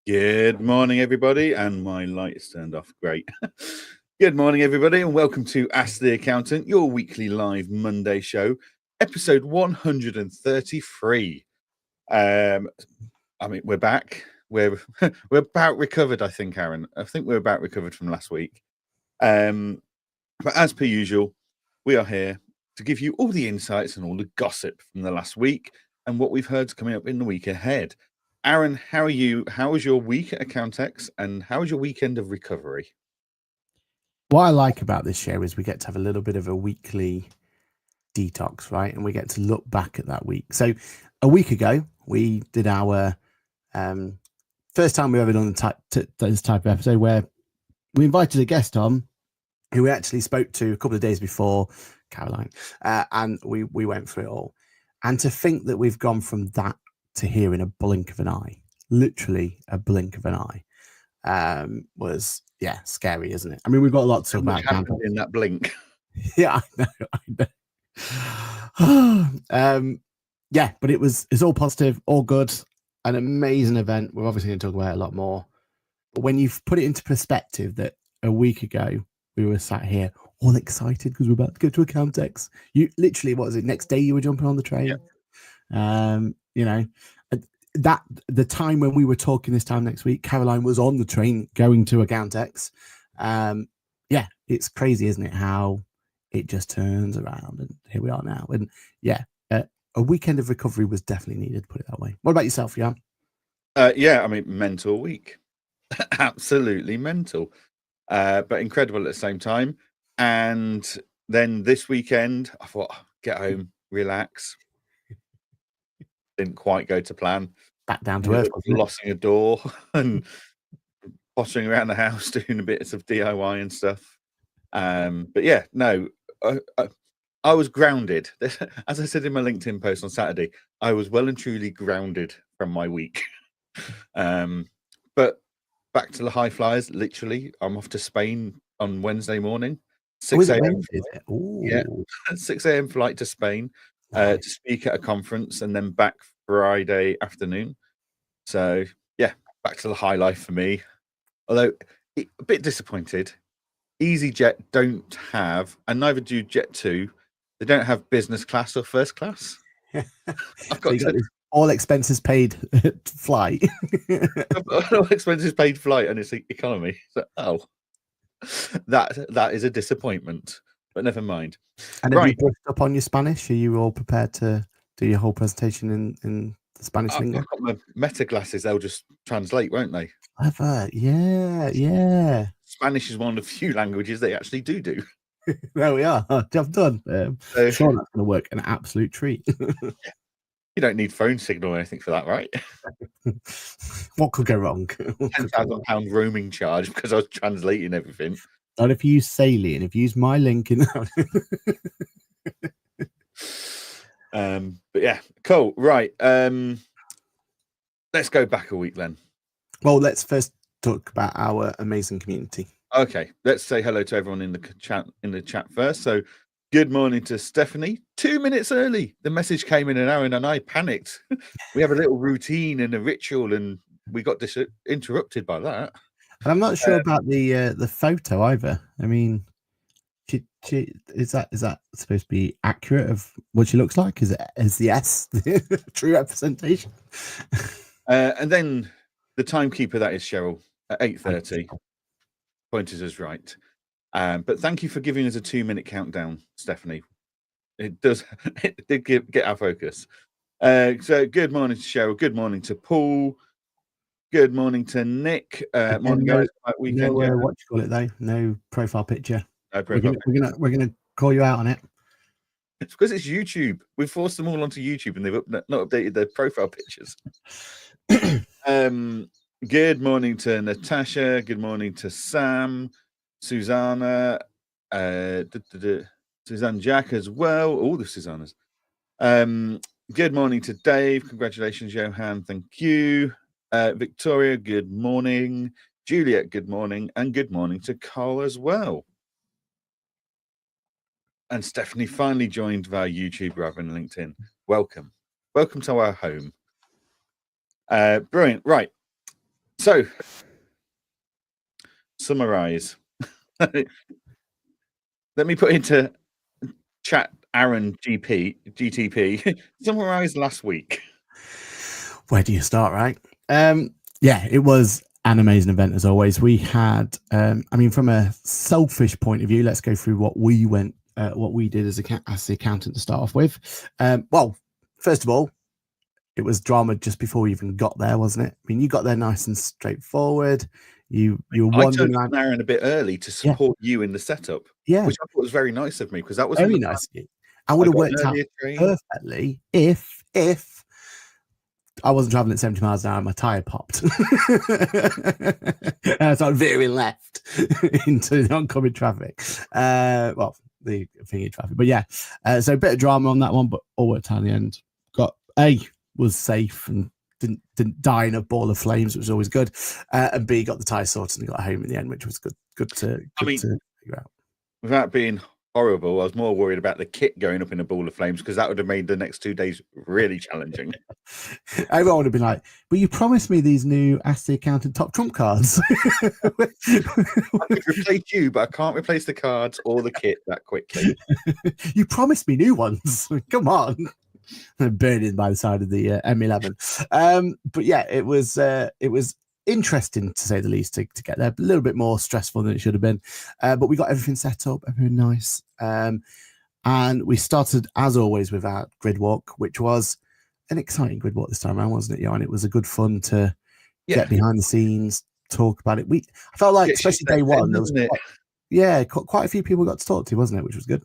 Good morning, everybody. And my light is turned off. Great. Good morning, everybody, and welcome to Ask the Accountant, your weekly live Monday show, episode 133. We're back. We're about recovered, I think, Aaron. I think we're about recovered from last week. But as per usual, we are here to give you all the insights and all the gossip from the last week and what we've heard coming up in the week ahead. Aaron, how are you? How was your week at Accountex, and how was your weekend of recovery? What I like about this show is we get to have a little bit of a weekly detox, right? And we get to look back at that week. So a week ago, we did our first time we've ever done this type of episode where we invited a guest on who we actually spoke to a couple of days before, Caroline, and we went through it all. And to think that we've gone from that to here in a blink of an eye, literally a blink of an eye, was scary, isn't it? I mean, we've got a lot to talk about in that blink. Yeah, I know. But it's all positive, all good, an amazing event. We're obviously going to talk about it a lot more. But when you've put it into perspective that a week ago we were sat here all excited because we're about to go to Accountex. You literally, what was it? Next day you were jumping on the train. Yeah. That the time when we were talking this time next week, Caroline was on the train going to Accountex. It's crazy, isn't it? How it just turns around, and here we are now. And a weekend of recovery was definitely needed, put it that way. What about yourself, Jan? Mental week. Absolutely mental. But incredible at the same time. And then this weekend, I thought, get home, relax. Didn't quite go to plan. Back down to earth. Locking a door and pottering around the house, doing a bit of DIY and stuff. I was grounded. As I said in my LinkedIn post on Saturday, I was well and truly grounded from my week. But back to the high flyers, literally. I'm off to Spain on Wednesday morning. 6 a.m. 6 a.m. flight to Spain to speak at a conference, and then back Friday afternoon. So, back to the high life for me. Although, a bit disappointed. EasyJet don't have, and neither do Jet2, they don't have business class or first class. I've got all expenses paid flight. All expenses paid flight, and it's economy. So, that is a disappointment, but never mind. And have you brushed up on your Spanish? Are you all prepared to do your whole presentation in the Spanish lingo? I've got my meta glasses. They'll just translate, won't they? Clever. Yeah. Spanish is one of the few languages they actually do. There we are. Job done. Sure, that's going to work. An absolute treat. You don't need phone signal or anything for that, right? What could go wrong? £10,000 roaming charge because I was translating everything. Not if you use Salient. If you use my link in but yeah, cool. Right. Let's go back a week then. Well, let's first talk about our amazing community. Okay, let's say hello to everyone in the chat first. So, good morning to Stephanie. 2 minutes early. The message came in, and Aaron and I panicked. We have a little routine and a ritual, and we got interrupted by that. And I'm not sure about the photo either. I mean, is that supposed to be accurate of what she looks like? Is the S the true representation? And then the timekeeper, that is Cheryl, at 8:30. Pointed us right. But thank you for giving us a 2-minute countdown, Stephanie. It did get our focus. So good morning to Cheryl. Good morning to Paul. Good morning to Nick. Morning, guys. Weekend, what you call it though? No profile picture. No profile we're gonna call you out on it. It's because it's YouTube. We've forced them all onto YouTube, and they've not updated their profile pictures. Good morning to Natasha. Good morning to Sam, Susanna, Suzanne Jack as well. All the Susannas. Good morning to Dave. Congratulations, Johann. Thank you. Victoria, good morning. Juliet, good morning. And good morning to Carl as well. And Stephanie finally joined via YouTube rather than LinkedIn. Welcome. Welcome to our home. Brilliant. Right. So, summarize. Let me put into chat Aaron GTP. Summarize last week. Where do you start, right? Yeah, it was an amazing event as always. We had, I mean, from a selfish point of view, let's go through what we did as the accountant to start off with. Well, first of all, it was drama just before we even got there, wasn't it? I mean, you got there nice and straightforward. You were wandering around. I turned Aaron a bit early to support you in the setup, which I thought was very nice of me, because that was very nice. I would have worked out perfectly if I wasn't traveling at 70 miles an hour and my tire popped. So I'm veering left into the oncoming traffic. Well, the thingy traffic. But yeah, so a bit of drama on that one, but all worked out in the end. Got was safe and didn't die in a ball of flames, which was always good. And B, got the tire sorted and got home in the end, which was good to figure out. Without being horrible, I was more worried about the kit going up in a ball of flames, because that would have made the next 2 days really challenging. Everyone would have been like, but you promised me these new Ask the Accountant Top Trump cards. I could replace you, but I can't replace the cards or the kit that quickly. You promised me new ones. Come on. Burning by the side of the M11. But yeah, it was interesting, to say the least, to get there. A little bit more stressful than it should have been, but we got everything set up, everything nice, and we started as always with our grid walk, which was an exciting grid walk this time around, wasn't it, Johann? It was a good fun to get behind the scenes, talk about it. I felt like, especially day one, there was quite a few people got to talk to, wasn't it, which was good.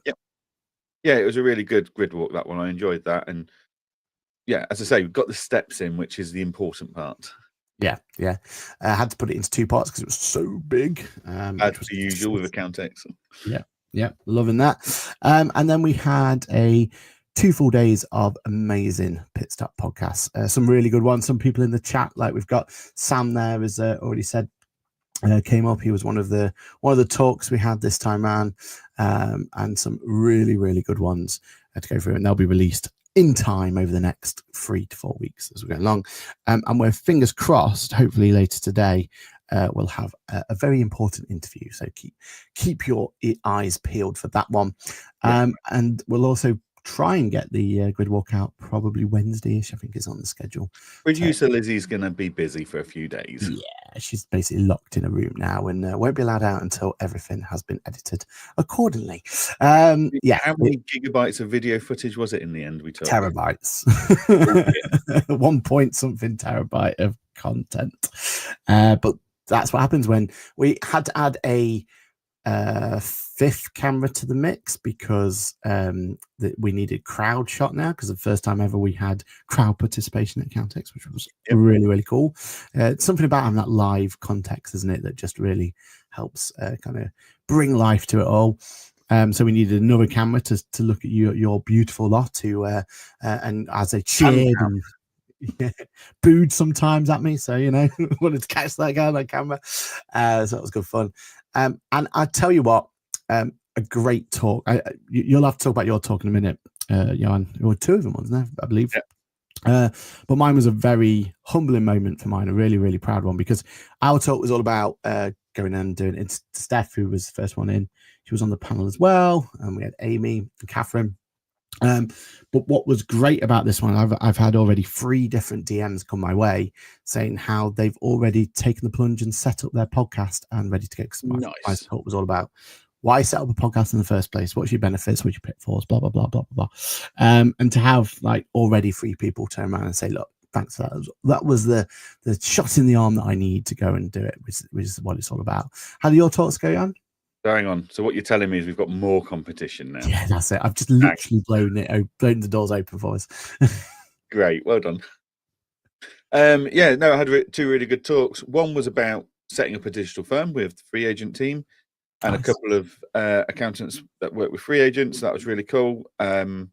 Yeah, it was a really good grid walk, that one. I enjoyed that. And yeah, as I say, we've got the steps in, which is the important part. Yeah. I had to put it into 2 parts because it was so big. As the usual with Accountex. Yeah, loving that. And then we had 2 full days of amazing pit stop podcasts. Some really good ones. Some people in the chat, like we've got Sam there, as already said, came up. He was one of the talks we had this time around, and some really, really good ones to go through, and they'll be released in time over the next 3 to 4 weeks as we go along. And we're fingers crossed, hopefully later today, we'll have a very important interview. So keep your eyes peeled for that one. And we'll also try and get the grid walk out probably Wednesday-ish, I think, is on the schedule. Producer Lizzie's going to be busy for a few days. Yeah, she's basically locked in a room now and won't be allowed out until everything has been edited accordingly. How many gigabytes of video footage was it in the end? We took terabytes. 1 point something terabyte of content. But that's what happens when we had to add a 5th camera to the mix, because we needed crowd shot now, because the first time ever we had crowd participation at Accountex, which was really, really cool. Something about having that live context, isn't it, that just really helps kind of bring life to it all. So we needed another camera to look at your beautiful lot, and as they cheered and booed sometimes at me, so wanted to catch that guy on that camera. So that was good fun. And I tell you what, a great talk. You'll have to talk about your talk in a minute, Johann. There were 2 of them, wasn't there, I believe? But mine was a very humbling moment for mine, a really, really proud one, because our talk was all about going and doing it. It's Steph, who was the first one in. She was on the panel as well, and we had Amy and Catherine. But what was great about this one, I've had already 3 different DMs come my way saying how they've already taken the plunge and set up their podcast and ready to go. My talk was all about why set up a podcast in the first place, what's your benefits, what's your pitfalls, blah blah blah blah blah. And to have like already 3 people turn around and say, look, thanks for that. That was the shot in the arm that I need to go and do it, which is what it's all about. How do your talks go, Jan? Hang on. So what you're telling me is we've got more competition now. Yeah, that's it. I've just literally blown the doors open for us. Great, well done. I had 2 really good talks. One was about setting up a digital firm with the free agent team, and a couple of accountants that work with free agents. That was really cool. It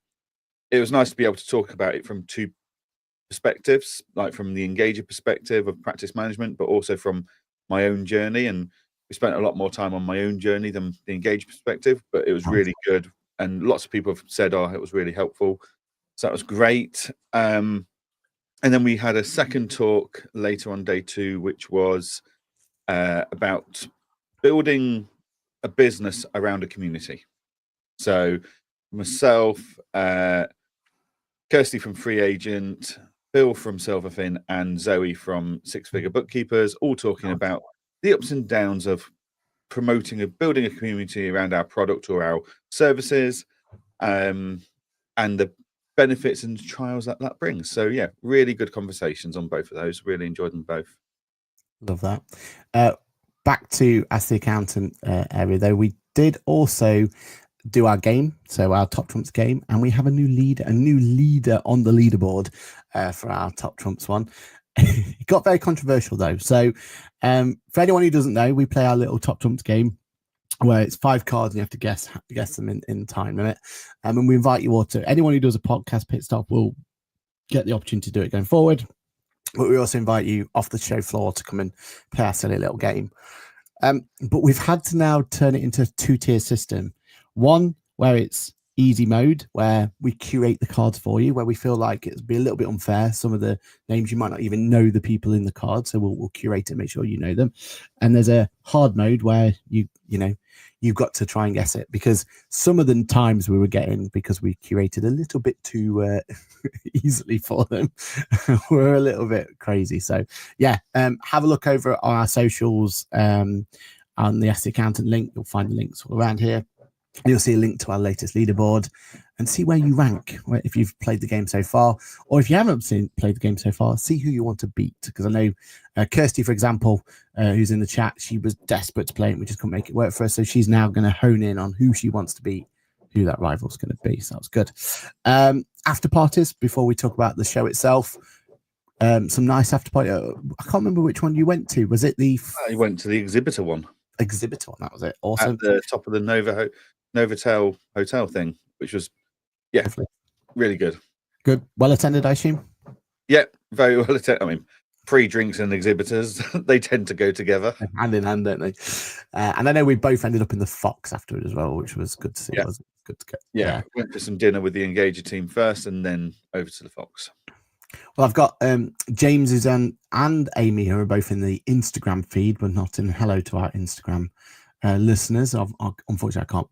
was nice to be able to talk about it from 2 perspectives, like from the engager perspective of practice management, but also from my own journey. And we spent a lot more time on my own journey than the engaged perspective, but it was really good. And lots of people have said, it was really helpful. So that was great. And then we had a second talk later on day 2, which was about building a business around a community. So myself, Kirsty from Free Agent, Bill from Silverfin, and Zoe from Six Figure Bookkeepers, all talking about the ups and downs of promoting and building a community around our product or our services, and the benefits and trials that brings. So yeah, really good conversations on both of those. Really enjoyed them both. Love that. Back to Ask the Accountant area, though, we did also do our game, so our Top Trumps game, and we have a new leader on the leaderboard for our Top Trumps one. It got very controversial, though. So for anyone who doesn't know, we play our little Top Trumps game where it's 5 cards and you have to guess them in time limit. And we invite you all to, anyone who does a podcast pit stop will get the opportunity to do it going forward. But we also invite you off the show floor to come and play our silly little game. But we've had to now turn it into a 2-tier system. One where it's easy mode, where we curate the cards for you, where we feel like it'd be a little bit unfair. Some of the names you might not even know the people in the card, so we'll curate it, make sure you know them. And there's a hard mode where you've got to try and guess it, because some of the times we were getting, because we curated a little bit too easily for them, we're a little bit crazy. So yeah, have a look over on our socials, on the Ask the Accountant link. You'll find the links all around here. You'll see a link to our latest leaderboard and see where you rank, if you've played the game so far, or if you haven't played the game so far, see who you want to beat. Because I know Kirsty, for example, who's in the chat, she was desperate to play it and we just couldn't make it work for her. So she's now going to hone in on who she wants to beat, who that rival's going to be. So that was good. After parties, before we talk about the show itself, some nice after party. I can't remember which one you went to. Was it the... I went to the exhibitor one. That was it. Awesome. At the top of the Novotel hotel thing, which was really good. Well attended, I assume. Yeah, very well attended. I mean, pre-drinks and exhibitors, they tend to go together hand in hand, don't they? And I know we both ended up in the Fox afterward as well, which was good to see. Wasn't it? Good to go. Yeah, went for some dinner with the Engager team first and then over to the Fox. Well, I've got James and Amy, who are both in the Instagram feed, but not in hello to our Instagram listeners. Unfortunately, I can't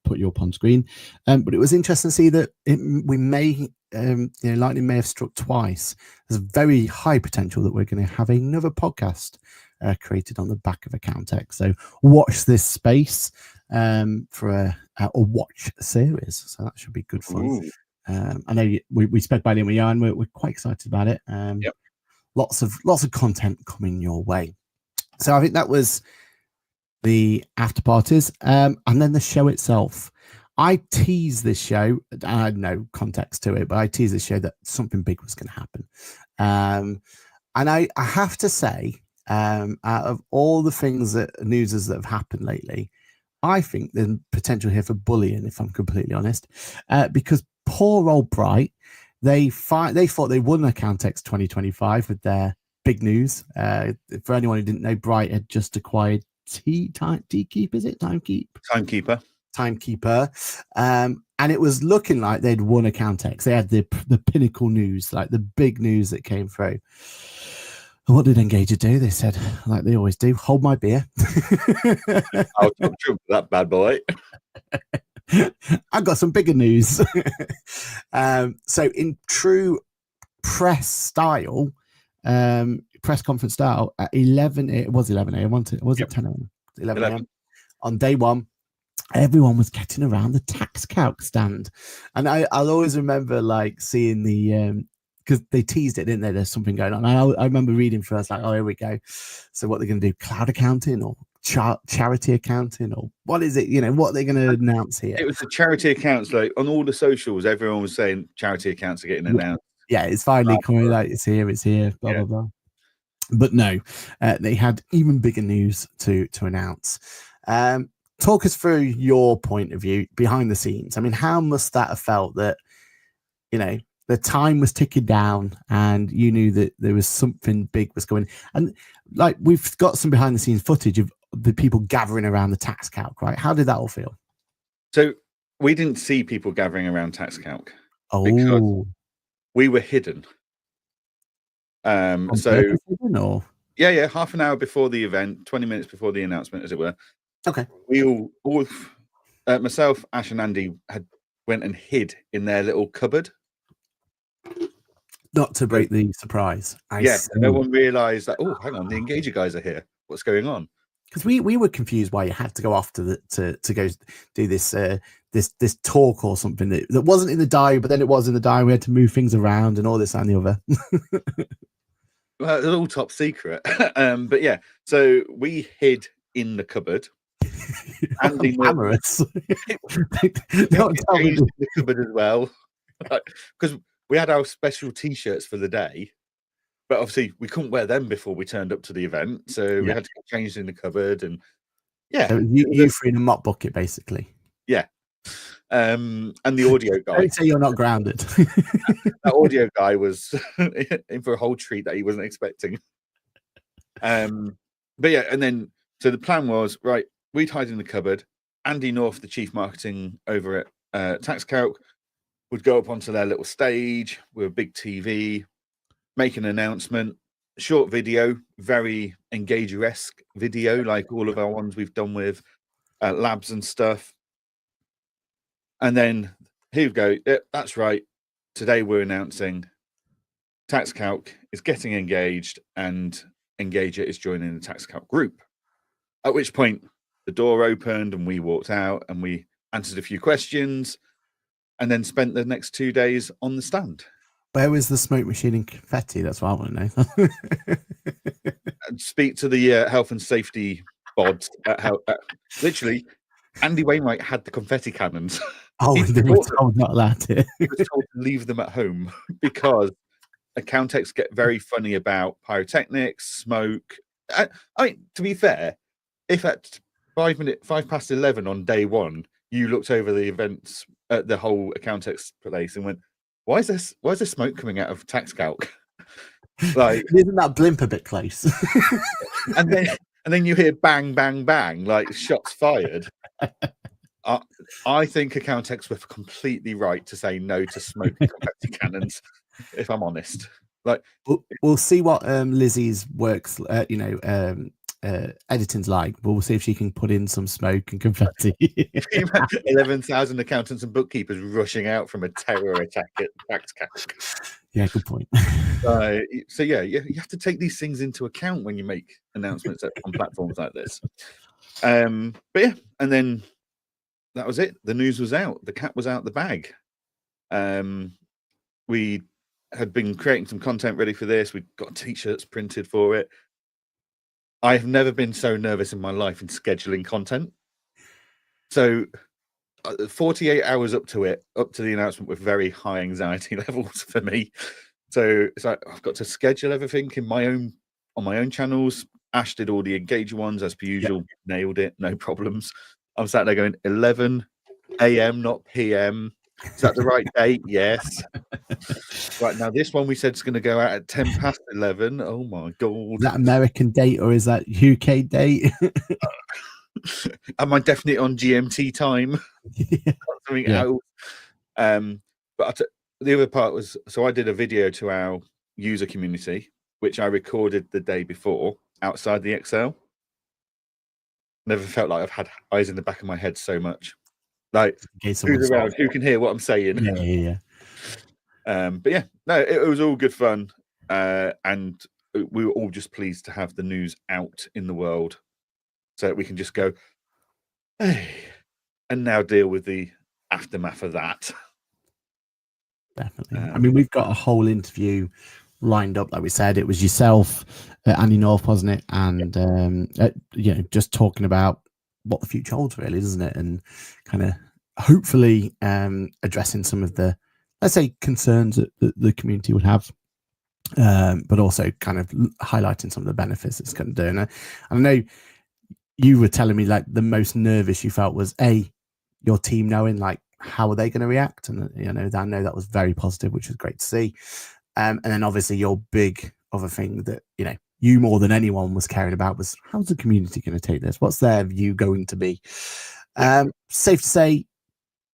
put you up on screen, but it was interesting to see that we may, lightning may have struck twice. There's a very high potential that we're going to have another podcast created on the back of Accountex. So watch this space for a watch series. So that should be good fun. Ooh. I know we spoke about it with Johann. We're quite excited about it. Yep. Lots of content coming your way. So I think that was the after parties, and then the show itself. I teased this show. I had no context to it, but I teased this show that something big was going to happen. And I have to say, out of all the things news that have happened lately, I think there's potential here for bullying, if I'm completely honest, because poor old Bright, they thought they won Accountex 2025 with their big news. For anyone who didn't know, Bright had just acquired Timekeep, is it? Timekeeper. And it was looking like they'd won Accountex. They had the pinnacle news, like the big news that came through. What did Engager do? They said, like they always do, hold my beer. I'll talk to that bad boy. I got some bigger news. So in true press style, press conference style, at 11, it was 11 a.m. Was it 10 a.m.? 11 a.m. On day one, everyone was getting around the tax calc stand. And I'll always remember like seeing the... because they teased it, didn't they? There's something going on. I remember reading first, like, oh, here we go. So what they're going to do? Cloud accounting or charity accounting, or what is it? What are they going to announce here? It was the charity accounts. Like on all the socials, everyone was saying charity accounts are getting announced. Yeah, it's finally coming. Like it's here. Blah blah blah. But no, they had even bigger news to announce. Talk us through your point of view behind the scenes. I mean, how must that have felt that the time was ticking down and you knew that there was something big was going, and like we've got some behind the scenes footage of the people gathering around the tax calc, right? How did that all feel? So we didn't see people gathering around tax calc. Oh, because we were hidden. So yeah, half an hour before the event, 20 minutes before the announcement, as it were. Okay. We all myself, Ash, and Andy had went and hid in their little cupboard. Not to break the surprise. No one realised that. Oh, hang on, the Engager guys are here. What's going on? Because we were confused why you had to go off to go do this this talk or something that wasn't in the diary, but then it was in the diary. We had to move things around and all this and the other. Well, it's all top secret. But yeah, so we hid in the cupboard. Andy Amorous. Don't tell me in the cupboard as well, because we had our special T-shirts for the day. But obviously, we couldn't wear them before we turned up to the event, so we had to get changed in the cupboard. And so you threw in a mop bucket, basically. Yeah, and the audio guy. Don't say you're not grounded. That audio guy was in for a whole treat that he wasn't expecting. But yeah, and then so the plan was, right, we'd hide in the cupboard. Andy North, the chief marketing over at TaxCalc, would go up onto their little stage with a big TV. Make an announcement, short video, very Engager-esque video, like all of our ones we've done with labs and stuff. And then here we go. Yeah, that's right. Today we're announcing TaxCalc is getting engaged and Engager is joining the TaxCalc group. At which point the door opened and we walked out and we answered a few questions and then spent the next 2 days on the stand. Where was the smoke machine and confetti? That's what I want to know. Speak to the health and safety bods. Literally, Andy Wainwright had the confetti cannons. Oh, they were told not allowed to. He was told to leave them at home because accountants get very funny about pyrotechnics, smoke. I mean, to be fair, if at 11 on day one, you looked over the events at the whole accountants place and went, Why is there smoke coming out of TaxCalc? Like, isn't that blimp a bit close? and then you hear bang, bang, bang, like shots fired. I think accountants were completely right to say no to smoking confetti cannons. If I'm honest, like we'll see what Lizzie's works, editing's like. We'll see if she can put in some smoke and confetti. 11,000 accountants and bookkeepers rushing out from a terror attack at TaxCalc. Yeah, good point. So yeah, you have to take these things into account when you make announcements on platforms like this. But yeah, and then that was it. The news was out. The cat was out the bag. We had been creating some content ready for this. We got T-shirts printed for it. I've never been so nervous in my life in scheduling content. So 48 hours up to the announcement with very high anxiety levels for me. So it's like I've got to schedule everything on my own channels. Ash did all the Engager ones as per usual, nailed it, no problems. I'm sat there going 11 a.m., not p.m. Is that the right date? Yes. Right, now this one we said is going to go out at 10 past 11. Oh my God. Is that American date or is that UK date? Am I definitely on GMT time? Something else. But the other part was, so I did a video to our user community, which I recorded the day before outside the Excel. Never felt like I've had eyes in the back of my head so much. Like, who's around? Who can hear what I'm saying? Yeah. But yeah, no, it was all good fun. And we were all just pleased to have the news out in the world so that we can just go, hey, and now deal with the aftermath of that. Definitely. I mean, we've got a whole interview lined up. Like we said, it was yourself, Andy North, wasn't it? And just talking about what the future holds, really, doesn't it? And kind of hopefully addressing some of the, let's say, concerns that the community would have, but also kind of highlighting some of the benefits it's going to do. And I know you were telling me like the most nervous you felt was your team knowing like how are they going to react, and I know that was very positive, which was great to see. And then obviously your big other thing that you more than anyone was caring about was how's the community going to take this? What's their view going to be? Safe to say,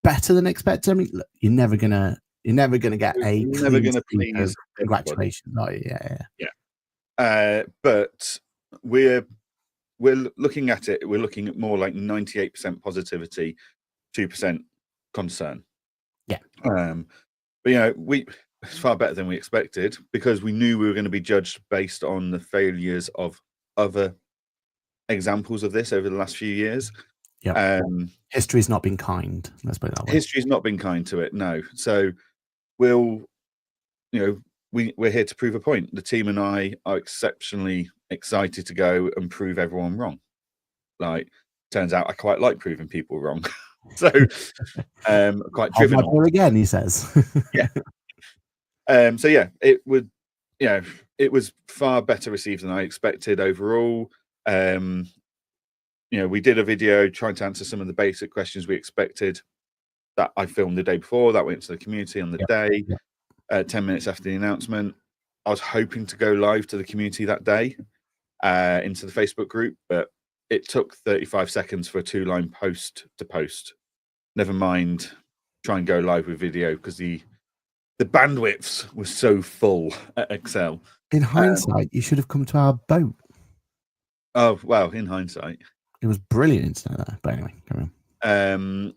better than expected. I mean, look, you're never gonna You're never going to get a You're never clean going to sweep of please everybody. congratulations. Oh, yeah. But we're looking at it. We're looking at more like 98% positivity, 2% concern. Yeah. But it's far better than we expected, because we knew we were going to be judged based on the failures of other examples of this over the last few years. Yeah. History's not been kind. Let's put it that way. History's not been kind to it. No. So we're here to prove a point. The team and I are exceptionally excited to go and prove everyone wrong. Like, turns out I quite like proving people wrong. So quite driven on again, he says. Yeah. So yeah, it was far better received than I expected overall. We did a video trying to answer some of the basic questions we expected that I filmed the day before. That went to the community on the day. 10 minutes after the announcement. I was hoping to go live to the community that day, into the Facebook group, but it took 35 seconds for a 2-line post to post. Never mind try and go live with video, because the bandwidths were so full at Excel. In hindsight, you should have come to our boat. Oh, well, in hindsight. It was brilliant internet there. But anyway, carry on.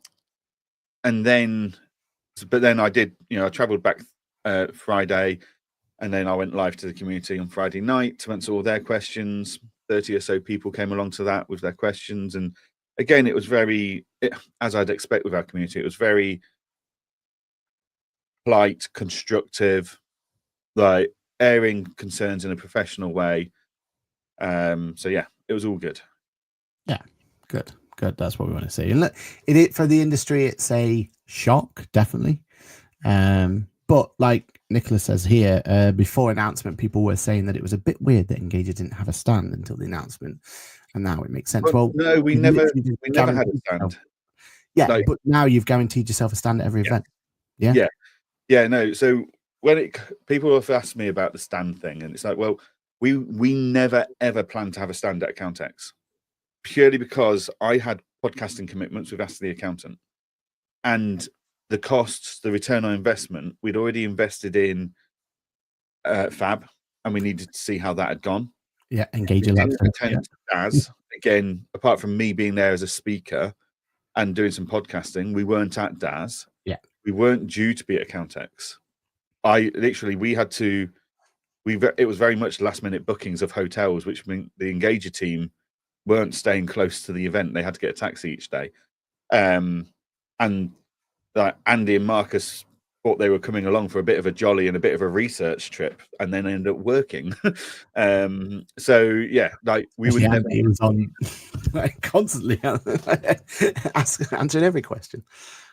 But then I did, I travelled back Friday, and then I went live to the community on Friday night to answer all their questions. 30 or so people came along to that with their questions. And again, it was as I'd expect with our community, it was very polite, constructive, like airing concerns in a professional way. So yeah, it was all good. Yeah, good. That's what we want to see. And look, for the industry, it's a shock, definitely. But like Nicholas says here, before announcement, people were saying that it was a bit weird that Engager didn't have a stand until the announcement, and now it makes sense. Well, no, we never had a stand. Yeah, but now you've guaranteed yourself a stand at every event. Yeah. No. So when people have asked me about the stand thing, and it's like, well, we never ever planned to have a stand at Accountex, purely because I had podcasting commitments with Ask the Accountant, and the costs, the return on investment, we'd already invested in Fab, and we needed to see how that had gone. Yeah, Engager Labs. DAS, again, apart from me being there as a speaker and doing some podcasting, we weren't at DAS. Yeah. We weren't due to be at Accountex. It was very much last minute bookings of hotels, which meant the Engager team weren't staying close to the event. They had to get a taxi each day. And Andy and Marcus thought they were coming along for a bit of a jolly and a bit of a research trip, and then ended up working. So yeah, like we would never. He was on constantly answering every question.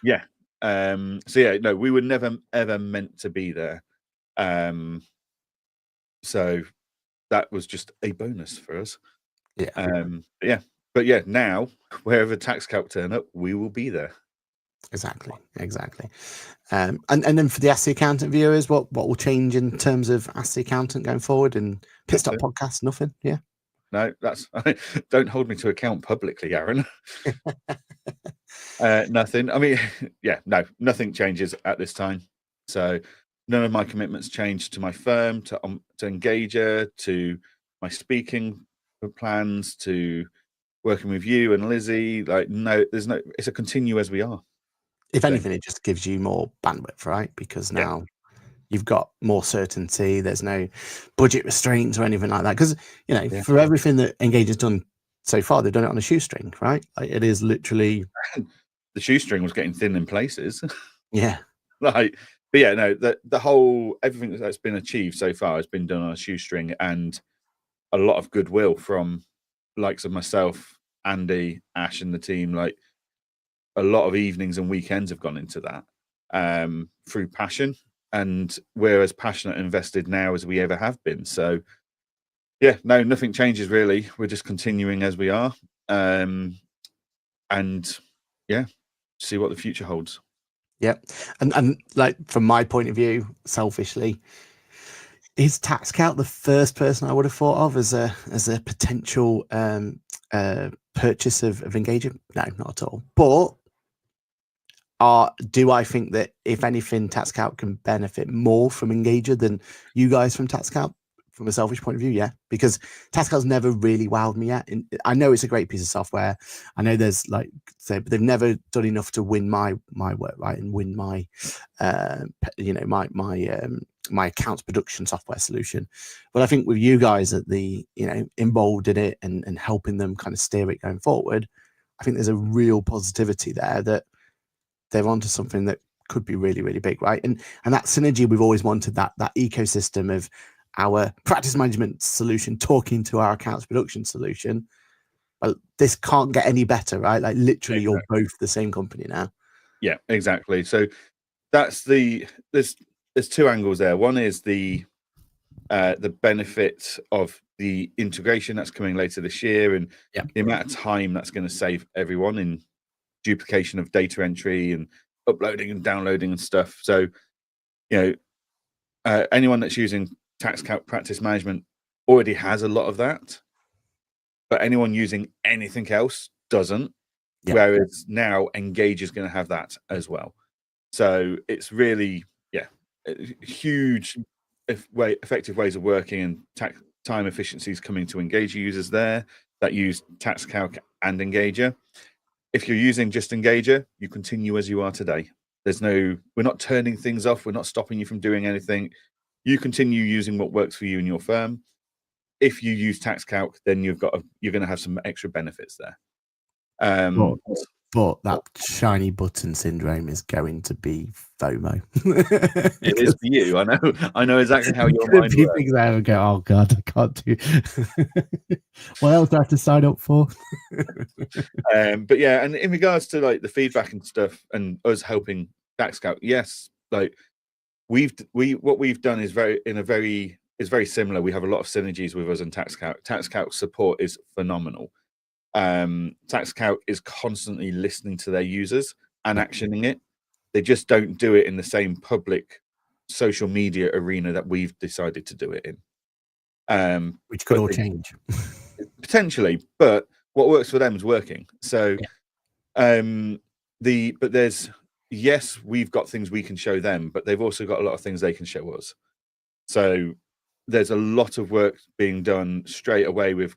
Yeah. So yeah, no, we were never ever meant to be there. So that was just a bonus for us. Yeah. But yeah, now wherever tax calc turn up, we will be there. Exactly. And then for the Ask the Accountant viewers, what will change in terms of Ask the Accountant going forward and Pit Stop Podcast? Nothing. Yeah. No, don't hold me to account publicly, Aaron. Nothing. I mean, yeah, no, nothing changes at this time. So none of my commitments changed to my firm, to Engager, to my speaking plans, to working with you and Lizzie. Like, no, it's a continue as we are. If anything, it just gives you more bandwidth, right? Because now you've got more certainty. There's no budget restraints or anything like that. Because, for everything that Engager's done so far, they've done it on a shoestring, right? Like, it is literally. The shoestring was getting thin in places. Yeah. But yeah, no, the whole, everything that's been achieved so far has been done on a shoestring, and a lot of goodwill from likes of myself, Andy, Ash, and the team. Like, a lot of evenings and weekends have gone into that through passion, and we're as passionate and invested now as we ever have been. So yeah, no, nothing changes really. We're just continuing as we are, and yeah, see what the future holds. Yeah, and like, from my point of view, selfishly, is Tax Calc the first person I would have thought of as a potential purchase of Engager? No, not at all. But do I think that if anything, TaxCalc can benefit more from Engager than you guys from TaxCalc? From a selfish point of view, yeah, because TaxCalc's never really wowed me yet. I know it's a great piece of software. I know there's but they've never done enough to win my work, right, and win my, my accounts production software solution. But I think with you guys at the, involved in it and helping them kind of steer it going forward, I think there's a real positivity there that they're onto something that could be really, really big, right? And that synergy we've always wanted, that ecosystem of our practice management solution talking to our accounts production solution. Well, this can't get any better, right? Like literally, you're both the same company now. Yeah, exactly. So that's there's two angles there. One is the benefit of the integration that's coming later this year, and the amount of time that's going to save everyone in duplication of data entry and uploading and downloading and stuff. So, anyone that's using TaxCalc practice management already has a lot of that, but anyone using anything else doesn't. Whereas now Engage is going to have that as well. So it's really, huge, effective ways of working, and time efficiencies coming to Engager users there that use TaxCalc and Engager. If you're using just Engager, you continue as you are today. We're not turning things off. We're not stopping you from doing anything. You continue using what works for you and your firm. If you use TaxCalc, then you're going to have some extra benefits there. But that shiny button syndrome is going to be FOMO. It is for you. I know exactly how your mind works. There and go, oh God, I can't do. What else do I have to sign up for? But yeah, and in regards to like the feedback and stuff, and us helping TaxCalc, yes, like what we've done is very similar. We have a lot of synergies with us and TaxCalc. TaxCalc support is phenomenal. TaxCalc is constantly listening to their users and actioning it. They just don't do it in the same public social media arena that we've decided to do it in. Which could all change. Potentially, but what works for them is working. So but there's, yes, we've got things we can show them, but they've also got a lot of things they can show us. So there's a lot of work being done straight away with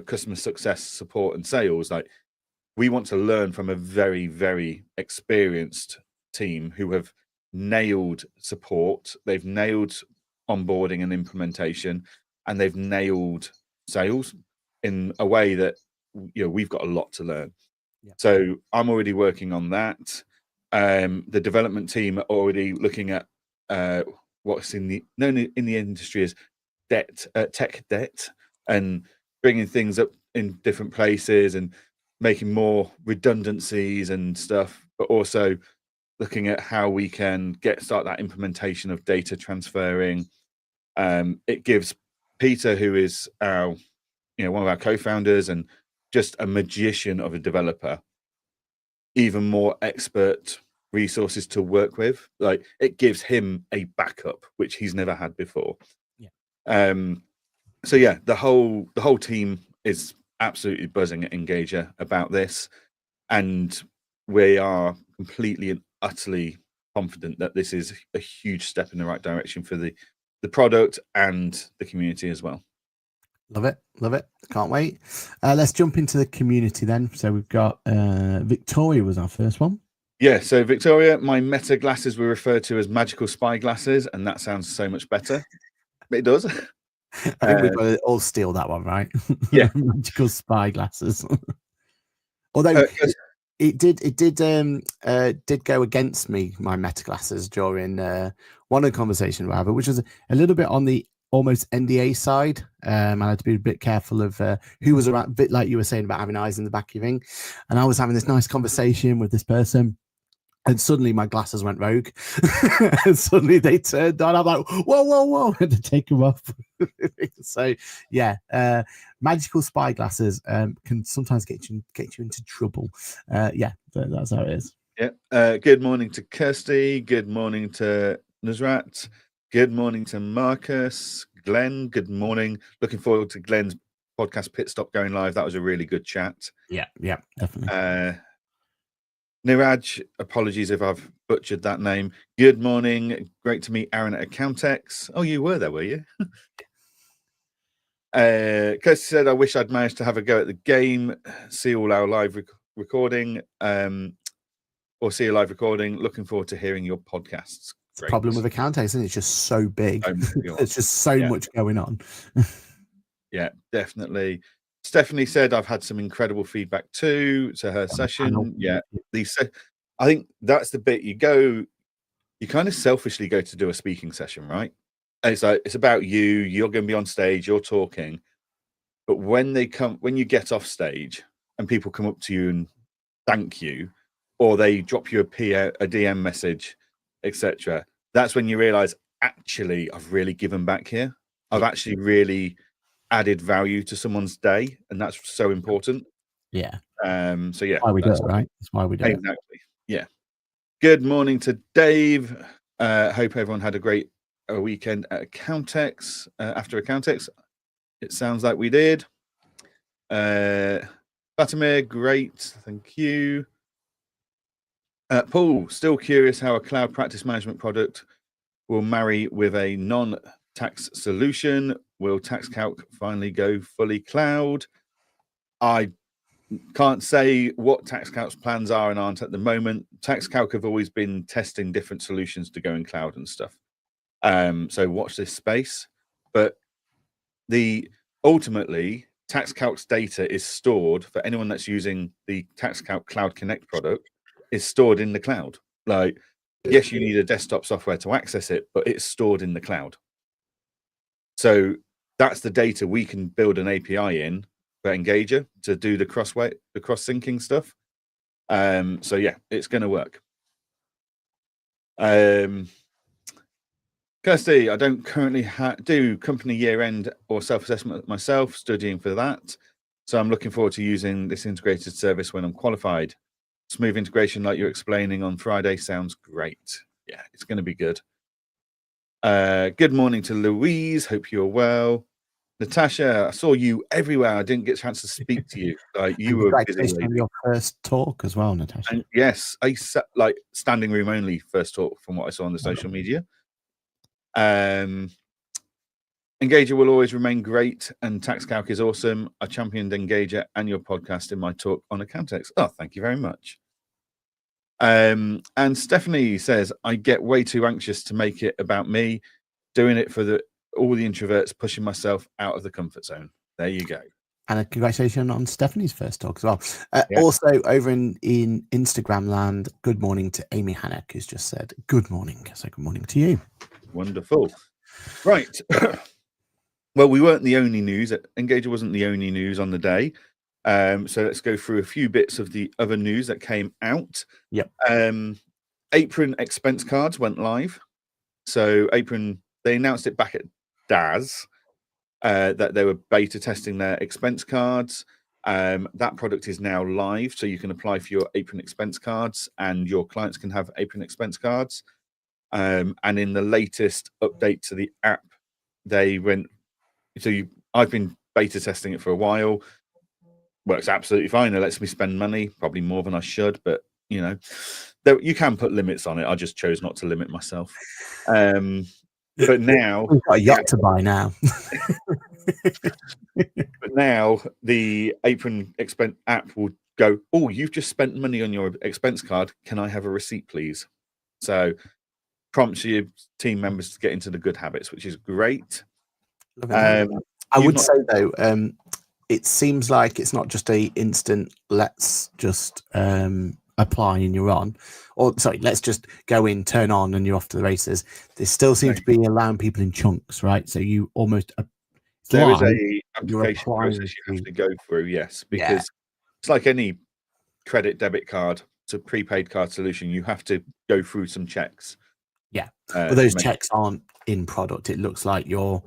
customer success, support, and sales. Like, we want to learn from a very, very experienced team who have nailed support, they've nailed onboarding and implementation, and they've nailed sales in a way that we've got a lot to learn. So I'm already working on that. The development team are already looking at what's known in the industry as tech debt, and bringing things up in different places and making more redundancies and stuff, but also looking at how we can start that implementation of data transferring. It gives Peter, who is one of our co-founders and just a magician of a developer, even more expert resources to work with. Like, it gives him a backup, which he's never had before. So yeah, the whole team is absolutely buzzing at Engager about this, and we are completely and utterly confident that this is a huge step in the right direction for the product and the community as well. Love it. Can't wait. Let's jump into the community then. So we've got Victoria was our first one. Yeah, so Victoria, my meta glasses were referred to as magical spy glasses, and that sounds so much better. It does. I think we've got to all steal that one, right? Yeah. Magical spy glasses. Although it did go against me, my meta glasses, during one of the conversations we had, which was a little bit on the almost NDA side. I had to be a bit careful of who was around, a bit like you were saying about having eyes in the back of your thing. And I was having this nice conversation with this person, and suddenly my glasses went rogue. And suddenly they turned on. I'm like, whoa, I had to take them off. So yeah, magical spy glasses can sometimes get you into trouble. Yeah, that's how it is. Yeah. Good morning to Kirsty. Good morning to Nusrat. Good morning to Marcus. Glenn, good morning. Looking forward to Glenn's podcast Pit Stop going live. That was a really good chat. Yeah, definitely. Niraj, apologies if I've butchered that name. Good morning. Great to meet Aaron at Accountex. Oh, you were there, were you? Kirsty said, I wish I'd managed to have a go at the game, see all our live recording, or see a live recording. Looking forward to hearing your podcasts. The problem with Accountex, isn't it? It's just so big. There's just so much going on. Yeah, definitely. Stephanie said, I've had some incredible feedback too to her session. Yeah, I think that's the bit you kind of selfishly go to do a speaking session, right? And it's like, it's about you're going to be on stage, you're talking. But when you get off stage and people come up to you and thank you, or they drop you a DM message, etc., that's when you realize, actually, I've really given back here. I've actually really added value to someone's day, and that's so important. Yeah. So yeah, why we do it, right? That's why we do exactly. Yeah. Good morning to Dave. Hope everyone had a great weekend at Accountex. After Accountex, it sounds like we did. Fatimir, great, thank you. Paul, still curious how a cloud practice management product will marry with a non-tax solution. Will TaxCalc finally go fully cloud? I can't say what TaxCalc's plans are and aren't at the moment. TaxCalc have always been testing different solutions to go in cloud and stuff. So watch this space. But ultimately, TaxCalc's data is stored for anyone that's using the TaxCalc Cloud Connect product, is stored in the cloud. Like, yes, you need a desktop software to access it, but it's stored in the cloud. So that's the data we can build an API in for Engager to do the cross-syncing stuff. So yeah, it's going to work. Kirsty, I don't currently do company year-end or self-assessment myself, studying for that. So I'm looking forward to using this integrated service when I'm qualified. Smooth integration like you're explaining on Friday sounds great. Yeah, it's going to be good. Good morning to Louise. Hope you're well. Natasha, I saw you everywhere. I didn't get a chance to speak to you. You were busy. On your first talk as well, Natasha. And yes, like standing room only first talk from what I saw on the social media. Engager will always remain great, and TaxCalc is awesome. I championed Engager and your podcast in my talk on Accountex. Oh, thank you very much. And Stephanie says, I get way too anxious to make it about me, doing it for all the introverts, pushing myself out of the comfort zone. There you go. And a congratulations on Stephanie's first talk as well. Also, over in Instagram land, good morning to Amy Hannock, who's just said good morning. So good morning to you. Wonderful. Right. Well, we weren't the only news. Engager wasn't the only news on the day. So let's go through a few bits of the other news that came out. Yep. Apron expense cards went live. So Apron, they announced it back at DAS that they were beta testing their expense cards. That product is now live, so you can apply for your Apron expense cards, and your clients can have Apron expense cards. And in the latest update to the app, they went. I've been beta testing it for a while. Works absolutely fine. It lets me spend money, probably more than I should, but you know, you can put limits on it. I just chose not to limit myself. But now we've got a yacht to buy now. But now the Apron expense app will go, oh, you've just spent money on your expense card. Can I have a receipt, please? So prompts your team members to get into the good habits, which is great. I would say though, it seems like it's not just a instant let's just apply and you're on, or sorry, let's just go in, turn on, and you're off to the races. There still seems to be allowing people in chunks, right? So you almost there is a application process you have to go through, yes, because it's like any credit debit card, it's a prepaid card solution. You have to go through some checks. Yeah, but those checks aren't in product. It looks like you're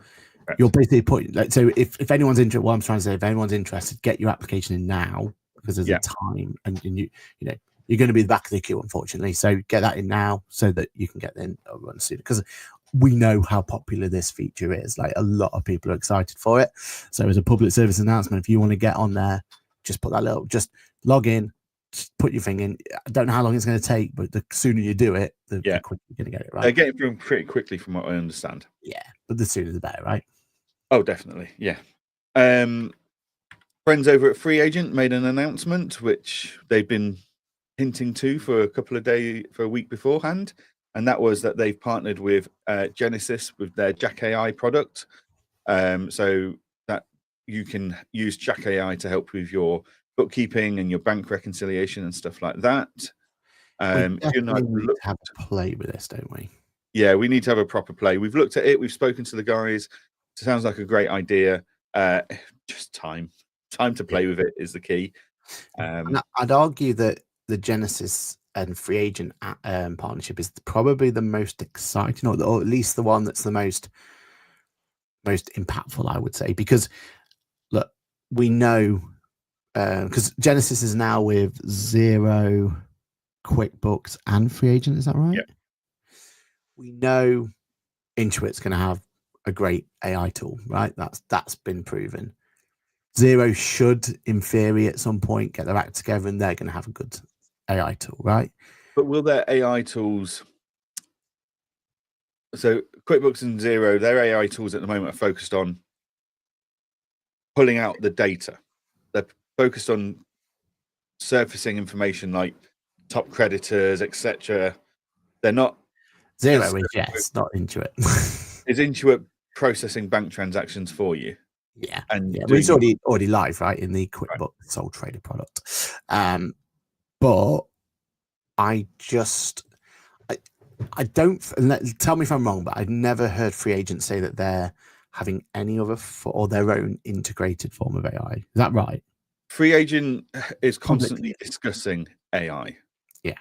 basically putting. Like, so if anyone's interested, what I'm trying to say, if anyone's interested, get your application in now because there's a time, and you know you're going to be the back of the queue, unfortunately. So get that in now so that you can get in run soon, because we know how popular this feature is. Like, a lot of people are excited for it. So as a public service announcement, if you want to get on there, just put that just log in, put your thing in. I don't know how long it's going to take, but the sooner you do it, the quicker you're going to get it right. They're getting through pretty quickly, from what I understand. Yeah, but the sooner the better, right? Oh, definitely. Yeah. Friends over at Free Agent made an announcement, which they've been hinting to for a week beforehand, and that was that they've partnered with Genesis with their Jack AI product, so that you can use Jack AI to help with your bookkeeping and your bank reconciliation and stuff like that. We definitely need to have a play with this, don't we? Yeah, we need to have a proper play. We've looked at it. We've spoken to the guys. It sounds like a great idea. Just time to play with it is the key. And I'd argue that the Genesis and Free Agent partnership is probably the most exciting, or at least the one that's the most impactful, I would say, because look, we know because Genesis is now with Xero, QuickBooks, and Free Agent. Is that right? Yep. We know Intuit's going to have a great AI tool, right? That's been proven. Xero should, in theory, at some point get their act together, and they're going to have a good AI tool, right? But will their AI tools? So QuickBooks and Xero, their AI tools at the moment are focused on pulling out the data. They're focused on surfacing information like top creditors, etc. They're not. Xero is not Intuit. Is Intuit processing bank transactions for you? Yeah, and it's already live, right, in the QuickBooks Sole Trader product. But I don't. Tell me if I'm wrong, but I've never heard Free Agent say that they're having any other or their own integrated form of AI. Is that right? Free Agent is constantly discussing AI,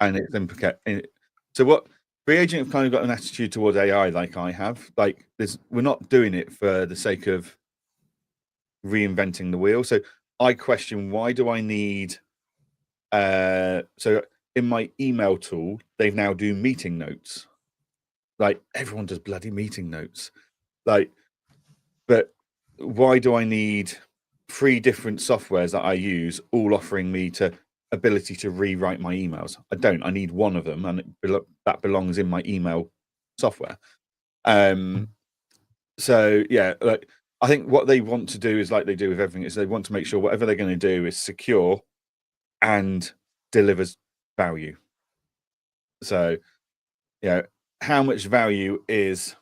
and it's implicated. So what? Free Agent have kind of got an attitude towards AI like I have. Like we're not doing it for the sake of reinventing the wheel. So I question, why do I need so in my email tool they now do meeting notes. Like everyone does bloody meeting notes. Like, but why do I need 3 different softwares that I use all offering me to ability to rewrite my emails? I don't. I need one of them, and that belongs in my email software. So yeah, like I think what they want to do is like they do with everything, is they want to make sure whatever they're going to do is secure and delivers value. So, how much value is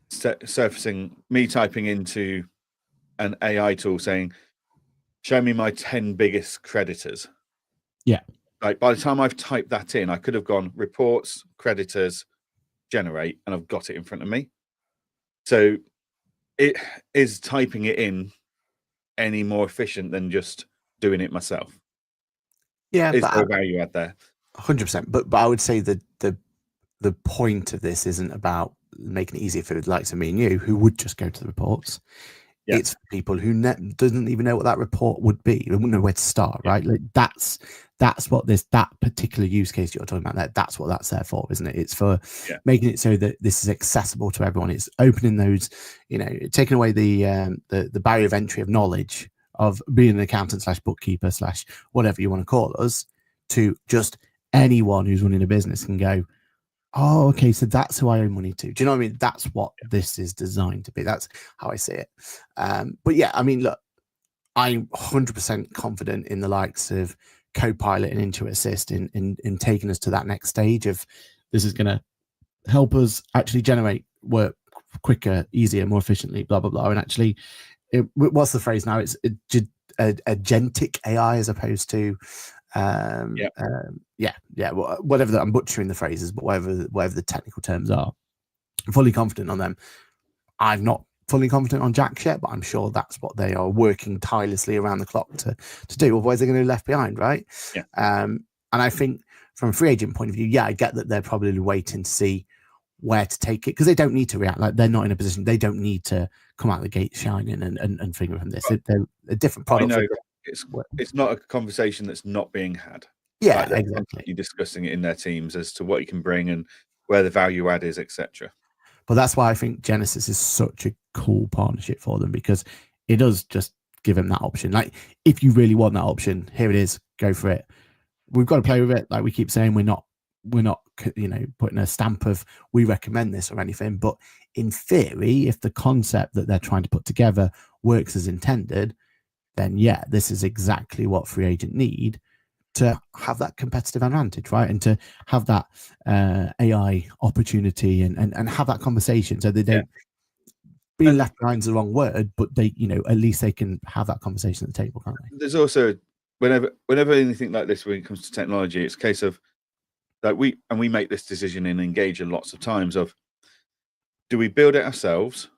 surfacing me typing into an AI tool saying, show me my 10 biggest creditors? Yeah. Like by the time I've typed that in, I could have gone reports, creditors, generate, and I've got it in front of me. So it is typing it in any more efficient than just doing it myself? Yeah, is there a value add there? 100%. But I would say that the point of this isn't about making it easier for the likes of me and you, who would just go to the reports. Yeah. It's for people who doesn't even know what that report would be. They wouldn't know where to start, right? Like that's what that particular use case you're talking about. That's what that's there for, isn't it? It's for making it so that this is accessible to everyone. It's opening those, taking away the barrier of entry of knowledge of being an accountant / bookkeeper / whatever you want to call us, to just anyone who's running a business can go, oh, okay, so that's who I owe money to. Do you know what I mean? That's what this is designed to be. That's how I see it. But yeah, I mean, look, I'm 100% confident in the likes of Copilot and Intuit Assist in taking us to that next stage of this is going to help us actually generate work quicker, easier, more efficiently, blah, blah, blah. And actually, what's the phrase now? It's agentic AI as opposed to whatever I'm butchering the phrases, but whatever the technical terms are. I'm fully confident on them. I'm not fully confident on Jack yet, but I'm sure that's what they are working tirelessly around the clock to do. Otherwise, they're going to be left behind, right? Yeah. And I think from a Free Agent point of view, I get that they're probably waiting to see where to take it, because they don't need to react. Like, they're not in a position, they don't need to come out the gate shining and figure from this. They're a different product. I know it's not a conversation that's not being had. Yeah, like exactly. You're discussing it in their teams as to what you can bring and where the value add is, etc. But that's why I think Genesis is such a cool partnership for them, because it does just give them that option. Like, if you really want that option, here it is, go for it. we've got to play with it. Like we keep saying, we're not putting a stamp of we recommend this or anything. But in theory, if the concept that they're trying to put together works as intended, then yeah, this is exactly what free agent need to have that competitive advantage, right? And to have that AI opportunity and have that conversation, so they don't being left behind's the wrong word, but they, at least they can have that conversation at the table, can't they? There's also whenever anything like this, when it comes to technology, it's a case of like we make this decision and engage in lots of times of, do we build it ourselves,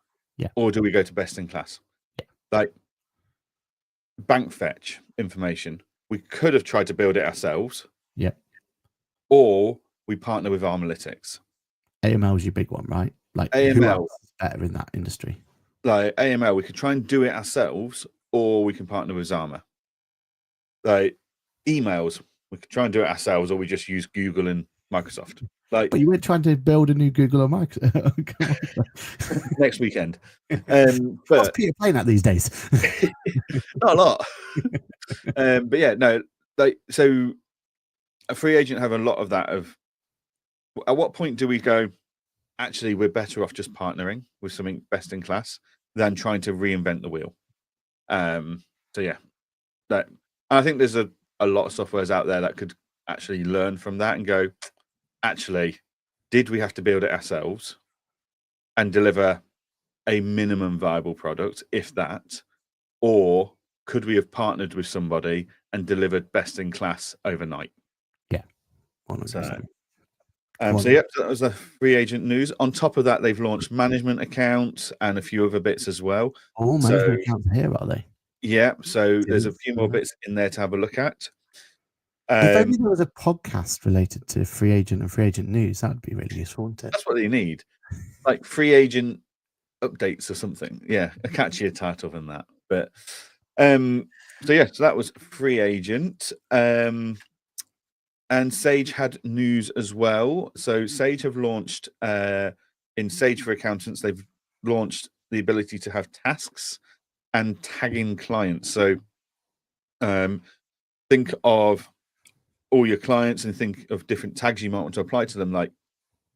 or do we go to best in class? Like bank fetch information, we could have tried to build it ourselves, or we partner with Analytics. AML is your big one, right? Like AML, who else is better in that industry? Like AML, we could try and do it ourselves, or we can partner with Zama. Like emails, we could try and do it ourselves, or we just use Google and Microsoft. Like, but you weren't trying to build a new Google or Microsoft next weekend. What's Peter playing at these days? Not a lot. But yeah, no. Like, so a free agent have a lot of that. Of at what point do we go, actually, we're better off just partnering with something best in class than trying to reinvent the wheel. So yeah, that I think there's a lot of softwares out there that could actually learn from that and go, actually, did we have to build it ourselves and deliver a minimum viable product, if that, or could we have partnered with somebody and delivered best in class overnight? Yeah. 100%. So yeah, that was the free agent news. On top of that, they've launched management accounts and a few other bits as well. Oh, management accounts here, are they? Yeah, so there's a few more bits in there to have a look at. If only there was a podcast related to free agent and free agent news, that would be really useful, wouldn't it? That's what they need, like free agent updates or something. Yeah, a catchier title than that. But so yeah, so that was free agent. And Sage had news as well. So Sage have launched in Sage for Accountants, they've launched the ability to have tasks and tagging clients. So think of all your clients and think of different tags you might want to apply to them, like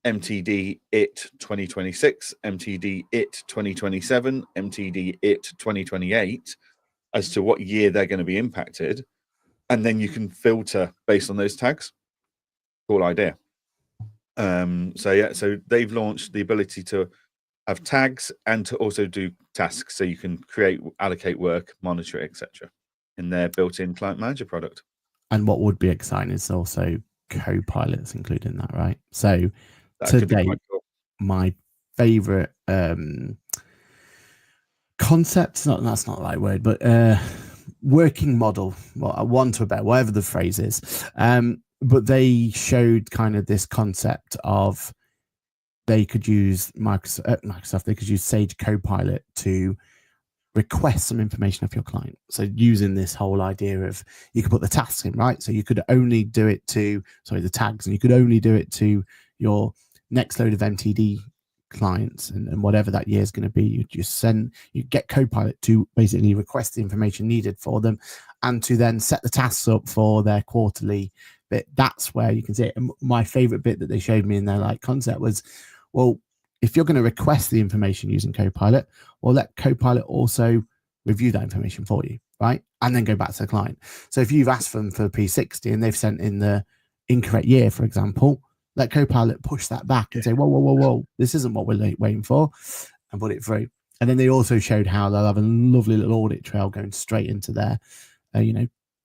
MTD IT 2026, MTD IT 2027, MTD IT 2028, as to what year they're going to be impacted. And then you can filter based on those tags. Cool idea. So yeah, so they've launched the ability to have tags and to also do tasks, so you can create, allocate work, monitor it, etc. in their built-in client manager product. And what would be exciting is also co-pilots included in that, right? So today, cool. My favorite concept, that's not the right word, but working model, well, one to a better, whatever the phrase is. But they showed kind of this concept of they could use Microsoft, they could use Sage Copilot to request some information of your client. So using this whole idea of, you could put the tasks in, right? So you could only do it to, the tags, and you could only do it to your next load of MTD clients, and whatever that year is going to be, you get Copilot to basically request the information needed for them and to then set the tasks up for their quarterly bit. That's where you can see it. And my favorite bit that they showed me in their concept was, well, if you're going to request the information using Copilot, well, let Copilot also review that information for you, right? And then go back to the client. So if you've asked them for P60 and they've sent in the incorrect year, for example, let Copilot push that back and say, whoa, this isn't what we're waiting for, and put it through. And then they also showed how they'll have a lovely little audit trail going straight into their,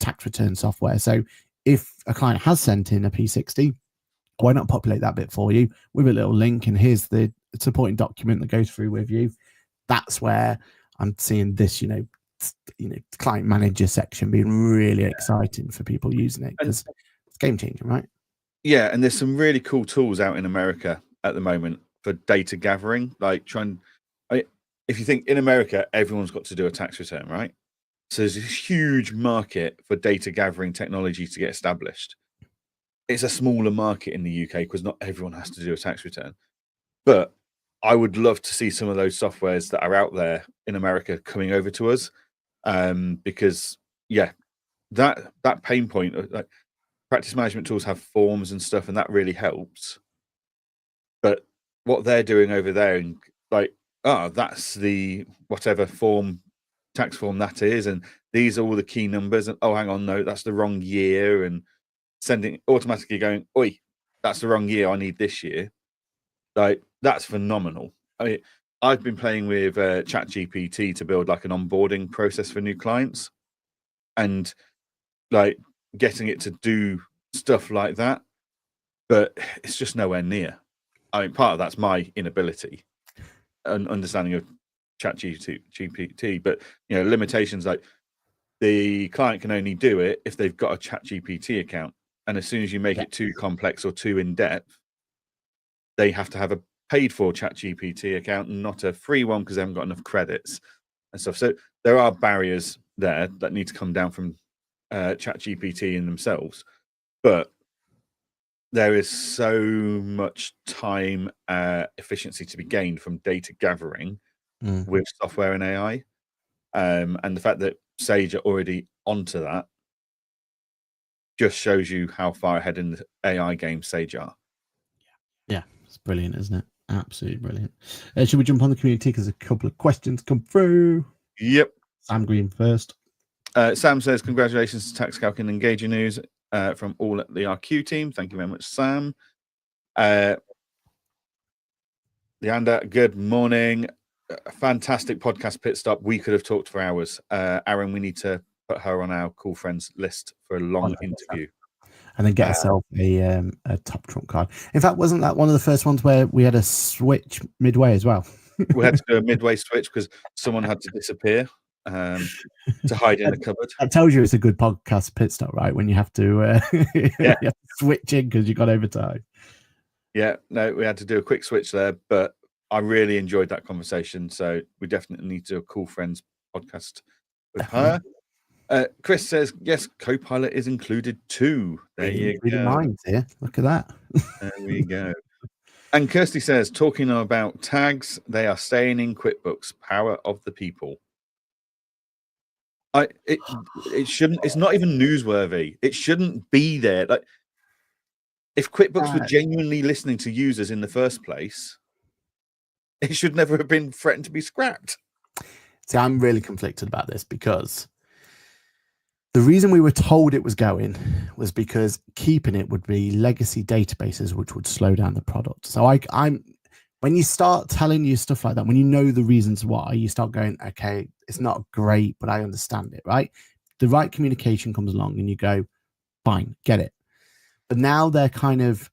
tax return software. So if a client has sent in a P60, why not populate that bit for you with a little link, and here's the supporting document that goes through with you. That's where I'm seeing this, client manager section being really exciting for people using it, because it's game changing, right? Yeah, and there's some really cool tools out in America at the moment for data gathering. Like if you think in America, everyone's got to do a tax return, right? So there's a huge market for data gathering technology to get established. It's a smaller market in the UK because not everyone has to do a tax return. But I would love to see some of those softwares that are out there in America coming over to us, because yeah, that pain point, like practice management tools have forms and stuff, and that really helps. But what they're doing over there, and like, that's the whatever form, tax form that is, and these are all the key numbers, and hang on, no, that's the wrong year, and sending automatically going, oi, that's the wrong year, I need this year. Like, that's phenomenal. I mean, I've been playing with ChatGPT to build like an onboarding process for new clients, and like getting it to do stuff like that, but it's just nowhere near. I mean, part of that's my inability and understanding of ChatGPT, but limitations like the client can only do it if they've got a ChatGPT account, and as soon as you make it too complex or too in depth, they have to have a paid for ChatGPT account and not a free one because they haven't got enough credits and stuff. So there are barriers there that need to come down from ChatGPT in themselves, but there is so much time efficiency to be gained from data gathering with software and AI, and the fact that Sage are already onto that just shows you how far ahead in the AI game Sage are. Yeah, it's brilliant, isn't it? Absolutely brilliant. Should we jump on the community because a couple of questions come through? Yep. Sam Green first. Sam says, congratulations to Tax Calc and Engager News from all at the RQ team. Thank you very much, Sam. Leander, good morning. A fantastic podcast pit stop. We could have talked for hours. Aaron, we need to put her on our cool friends list for a long interview. And then get herself a top trump card. In fact, wasn't that one of the first ones where we had a switch midway as well? We had to do a midway switch because someone had to disappear to hide in the cupboard. That tells you it's a good podcast pit stop, right? When you have to, you have to switch in because you got overtime. Yeah, no, we had to do a quick switch there, but I really enjoyed that conversation. So we definitely need to do a Cool Friends podcast with her. Chris says, yes, Copilot is included too. There you go. Mine here. Look at that. There we go. And Kirsty says, talking about tags, they are staying in QuickBooks. Power of the people. It shouldn't. It's not even newsworthy. It shouldn't be there. Like, if QuickBooks were genuinely listening to users in the first place, it should never have been threatened to be scrapped. See, I'm really conflicted about this because the reason we were told it was going was because keeping it would be legacy databases, which would slow down the product. So I'm when you start telling you stuff like that, when you know the reasons why, you start going, okay, it's not great, but I understand it, right? The right communication comes along and you go, fine, get it. But now they're kind of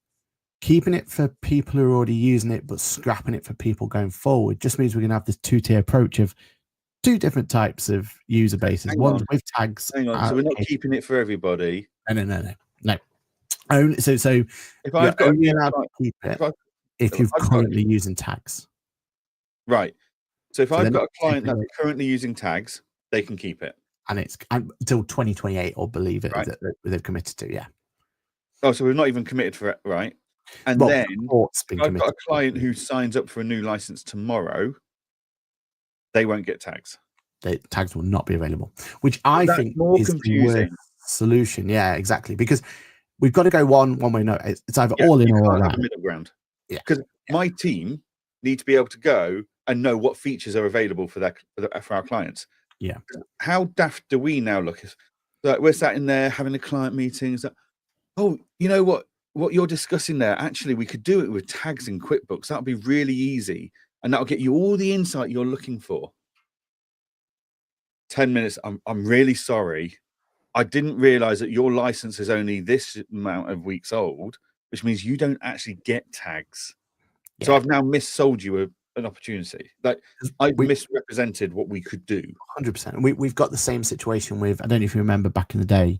keeping it for people who are already using it, but scrapping it for people going forward. Just means we're going to have this two-tier approach of two different types of user bases. One with tags. Hang on, so we're not keeping it for everybody. No. So if I've got only allowed to keep it if you're currently using tags. Right. So if I've got a client that's currently using tags, they can keep it. And it's until 2028, or believe it, that they've committed to, yeah. Oh, so we've not even committed for it, right? And then I've got a client who signs up for a new license tomorrow, they won't get tags. Tags will not be available, which I think is confusing. The solution. Yeah, exactly. Because we've got to go one way. No, it's either all in or all out. Middle ground. Yeah. Because my team need to be able to go and know what features are available for our clients. Yeah. How daft do we now look? Like, we're sat in there having a client meeting. Like, oh, you know what you're discussing there? Actually, we could do it with tags in QuickBooks. That'll be really easy. And that'll get you all the insight you're looking for. 10 minutes. I'm really sorry. I didn't realize that your license is only this amount of weeks old, which means you don't actually get tags. Yeah. So I've now missold you an opportunity. Like, I've misrepresented what we could do. 100%. We've got the same situation with, I don't know if you remember back in the day,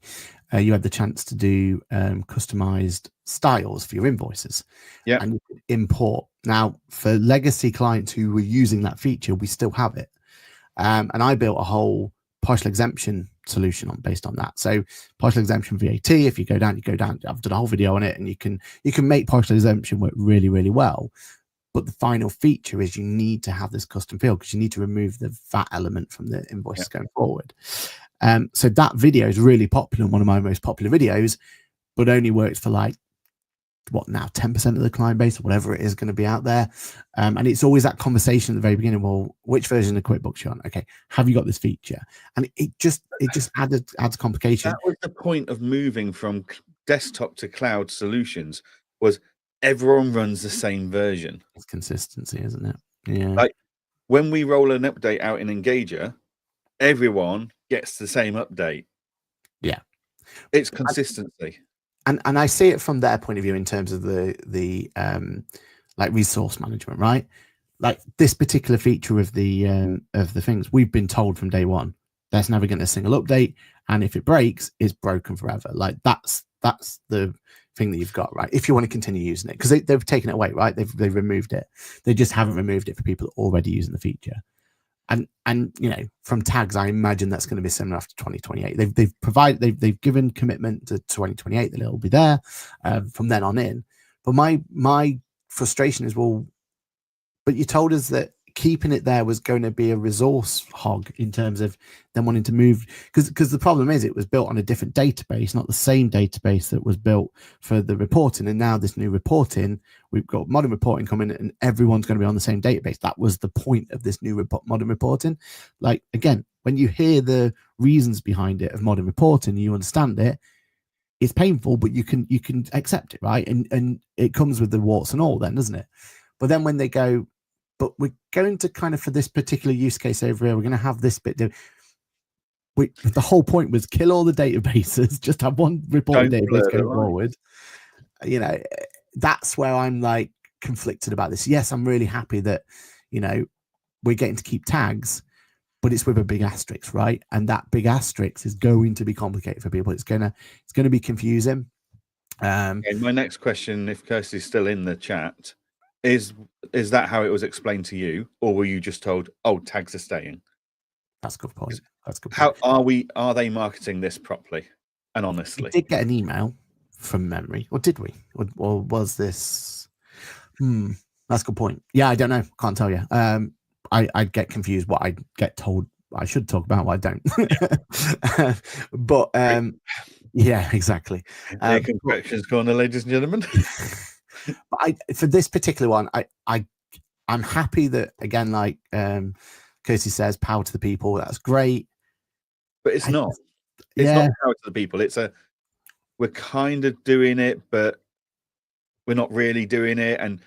you had the chance to do customized styles for your invoices. Yeah. And you could import. Now, for legacy clients who were using that feature, we still have it. And I built a whole partial exemption solution based on that. So partial exemption VAT, if you go down. I've done a whole video on it, and you can make partial exemption work really, really well. But the final feature is you need to have this custom field because you need to remove the VAT element from the invoices going forward. So that video is really popular, one of my most popular videos. but only works for like what now 10% of the client base or whatever it is going to be out there. And it's always that conversation at the very beginning. Well, which version of QuickBooks you're on? Okay, have you got this feature? And it just adds complication. That was the point of moving from desktop to cloud solutions, was everyone runs the same version. It's consistency, isn't it? Yeah. Like when we roll an update out in Engager, everyone gets the same update. Yeah. It's consistency. And I see it from their point of view in terms of the like resource management, right? Like this particular feature of the things, we've been told from day one, there's never going to a single update, and if it breaks, it's broken forever. Like that's the thing that you've got, right? If you want to continue using it, because they've taken it away, right? They've removed it. They just haven't removed it for people already using the feature. And you know, from tags, I imagine that's going to be similar after 2028. They've given commitment to 2028 that it'll be there from then on in. But my frustration is, well, but you told us that keeping it there was going to be a resource hog in terms of them wanting to move, because the problem is it was built on a different database, not the same database that was built for the reporting. And now this new reporting, we've got modern reporting coming, and everyone's going to be on the same database. That was the point of this new modern reporting. Like, again, when you hear the reasons behind it of modern reporting, you understand it. It's painful, but you can accept it, right? And it comes with the warts and all, then, doesn't it? But then when they go, but we're going to kind of, for this particular use case over here, we're going to have this bit. The whole point was kill all the databases, just have one reporting database going forward. You know, that's where I'm like conflicted about this. Yes, I'm really happy that, you know, we're getting to keep tags, but it's with a big asterisk, right? And that big asterisk is going to be complicated for people. It's gonna be confusing. And my next question, if Kirsty's still in the chat, is that how it was explained to you, or were you just told, oh, tags are staying? That's a good point. That's a good point. Are they marketing this properly and honestly? We did get an email from memory, or did we? Or was this? That's a good point. Yeah, I don't know. Can't tell you. I get confused what I get told I should talk about, what I don't. But yeah, exactly. Congratulations, corner, ladies and gentlemen. But for this particular one, I'm happy that, again, like Kirsty says, power to the people. That's great. But it's not. It's not power to the people. We're kind of doing it, but we're not really doing it. And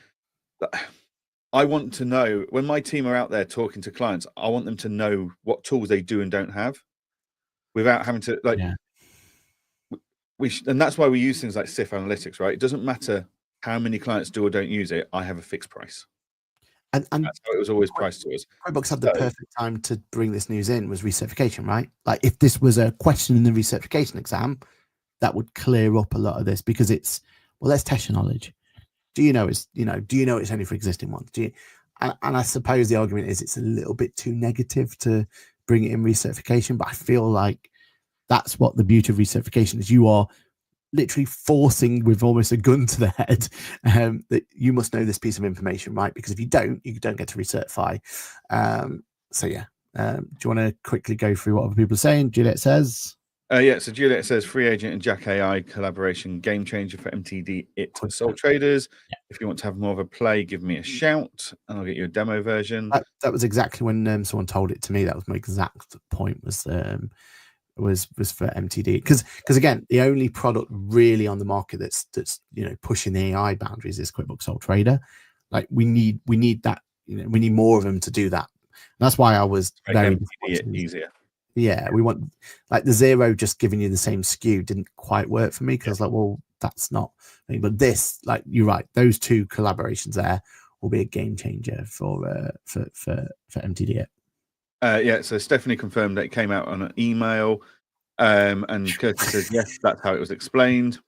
I want to know, when my team are out there talking to clients, I want them to know what tools they do and don't have, without having to and that's why we use things like SIF analytics, right? It doesn't matter how many clients do or don't use it. I have a fixed price. And that's how it was always priced to us. QuickBooks had the perfect time to bring this news in, was recertification, right? Like, if this was a question in the recertification exam, that would clear up a lot of this, because it's, well, let's test your knowledge. Do you know it's only for existing ones? And I suppose the argument is it's a little bit too negative to bring it in recertification, but I feel like that's what the beauty of recertification is. You are literally forcing, with almost a gun to the head, that you must know this piece of information, right? Because if you don't get to recertify. So yeah, do you want to quickly go through what other people are saying? Juliet says. So Juliet says Free Agent and Jack AI collaboration game changer for MTD Sole Traders. Yeah. If you want to have more of a play, give me a shout and I'll get you a demo version. That was exactly when someone told it to me. That was my exact point, was for MTD, because again, the only product really on the market that's pushing the AI boundaries is QuickBooks Sole Trader. Like, we need that, we need more of them to do that. And that's why I was very easier. Yeah, we want, like, the zero just giving you the same SKU didn't quite work for me, because I was like, well, that's not. But this, like, you're right, those two collaborations there will be a game changer for MTD. So Stephanie confirmed that it came out on an email, and Curtis says yes, that's how it was explained.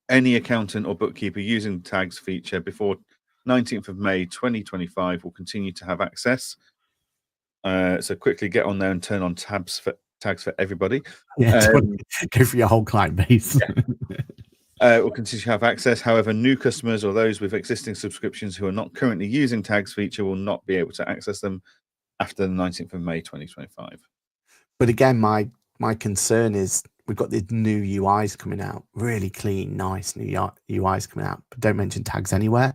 Any accountant or bookkeeper using tags feature before 19th of May 2025 will continue to have access. So quickly get on there and turn on tags for everybody. Yeah, go for your whole client base. Will continue to have access. However, new customers or those with existing subscriptions who are not currently using tags feature will not be able to access them after the 19th of May 2025. But again, my concern is we've got the new UIs coming out, really clean, nice new UIs coming out, but don't mention tags anywhere.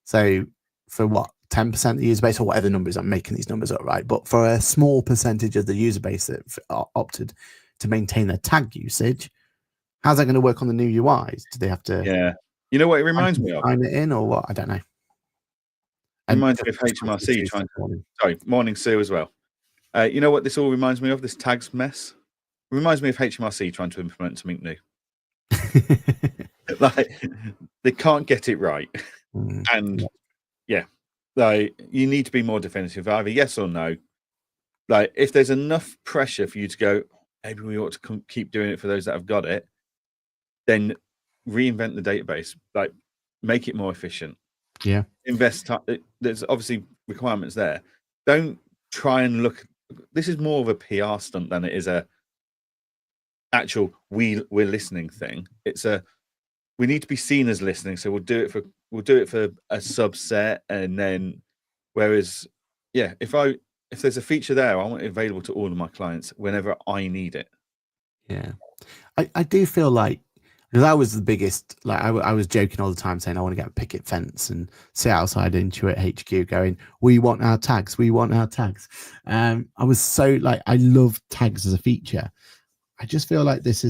So for what, 10% of the user base, or whatever numbers, I'm making these numbers up, right? But for a small percentage of the user base that opted to maintain their tag usage, how's that going to work on the new UIs? Do they have to? Yeah. You know what it reminds me of? Sign it in or what? I don't know. Reminds me of HMRC trying to. Sorry, morning Sue as well. You know what this all reminds me of? This tags mess. It reminds me of HMRC trying to implement something new. Like they can't get it right, and like you need to be more definitive, either yes or no. Like if there's enough pressure for you to go, maybe we ought to keep doing it for those that have got it, then reinvent the database. Like make it more efficient. Yeah, invest time. There's obviously requirements there. Don't try and look. This is more of a PR stunt than it is a actual we're listening thing. It's a we need to be seen as listening, so we'll do it for a subset, and then whereas if there's a feature there, I want it available to all of my clients whenever I need it. Yeah, I do feel like, because I was the biggest, like I was joking all the time saying I want to get a picket fence and sit outside Intuit HQ going, we want our tags, we want our tags. I was so like, I love tags as a feature. I just feel like this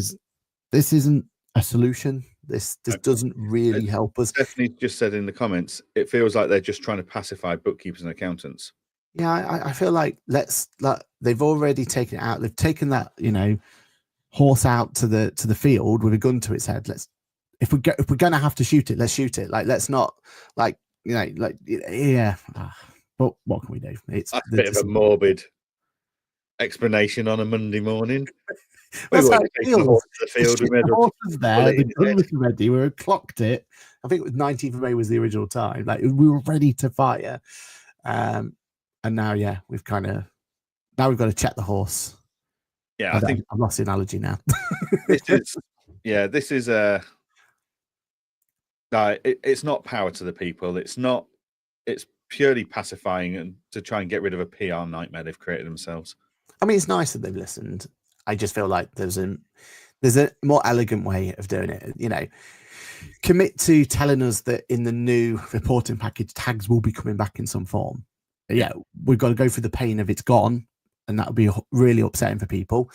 isn't a solution. This doesn't really help us. Stephanie just said in the comments, it feels like they're just trying to pacify bookkeepers and accountants. Yeah, I feel like they've already taken it out. They've taken that, horse out to the field with a gun to its head. If we're gonna have to shoot it, let's shoot it. Like, let's not But what can we do? It's a bit of a morbid explanation on a Monday morning. That's how it feels. The horse was there, the gun was ready, we clocked it. I think it was 19th of May was the original time. Like, we were ready to fire. And now, we've got to check the horse. Yeah, I think I've lost the analogy now. This is it's not power to the people. It's purely pacifying and to try and get rid of a PR nightmare they've created themselves. I mean, it's nice that they've listened. I just feel like there's a more elegant way of doing it. Commit to telling us that in the new reporting package, tags will be coming back in some form. Yeah, we've got to go through the pain of it's gone, and that would be really upsetting for people.